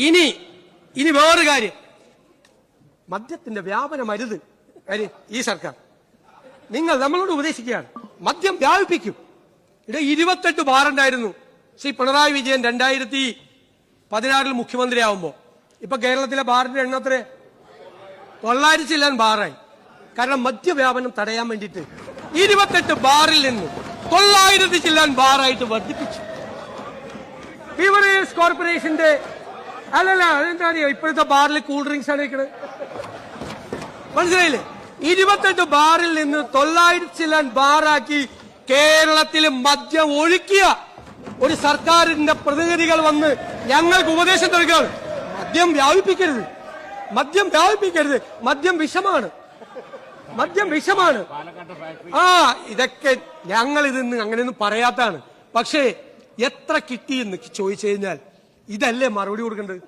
ഇനി വേറൊരു കാര്യം, മദ്യത്തിന്റെ വ്യാപനം അരുത്. ഈ സർക്കാർ നമ്മളോട് ഉപദേശിക്കുകയാണ്, മദ്യം വ്യാപിപ്പിക്കും. 28 ബാറുണ്ടായിരുന്നു ശ്രീ പിണറായി വിജയൻ 2016 മുഖ്യമന്ത്രിയാവുമ്പോ. ഇപ്പൊ കേരളത്തിലെ ബാറിന്റെ എണ്ണം എത്ര? 900 ചില്ലാൻ ബാറായി. കാരണം മദ്യവ്യാപനം തടയാൻ വേണ്ടിയിട്ട് 28 ബാറിൽ നിന്ന് 900 ചില്ലാൻ ബാറായിട്ട് വർദ്ധിപ്പിച്ചു. ബീവറേജ് കോർപ്പറേഷന്റെ അതെന്താ അറിയോ, ഇപ്പോഴത്തെ ബാറിൽ കൂൾ ഡ്രിങ്ക്സ് ആണ് വെക്കണത്. മനസ്സിലായില്ലേ? 28 ബാറിൽ നിന്ന് 900 ചില്ലാൻ ബാറാക്കി കേരളത്തിൽ മദ്യം ഒഴുക്കിയ ഒരു സർക്കാരിന്റെ പ്രതിനിധികൾ വന്ന് ഞങ്ങൾക്ക് ഉപദേശം നൽകുകയാണ്, മദ്യം വ്യാപിപ്പിക്കരുത്, മദ്യം വ്യാപിപ്പിക്കരുത്, മദ്യം വിഷമാണ്, മദ്യം വിഷമാണ്. ഇതൊക്കെ ഞങ്ങൾ ഇതിന്ന് അങ്ങനെയൊന്നും പറയാത്താണ്. പക്ഷേ എത്ര കിട്ടിയെന്ന് ചോദിച്ചു കഴിഞ്ഞാൽ ഇതല്ലേ മറുപടി കൊടുക്കേണ്ടത്?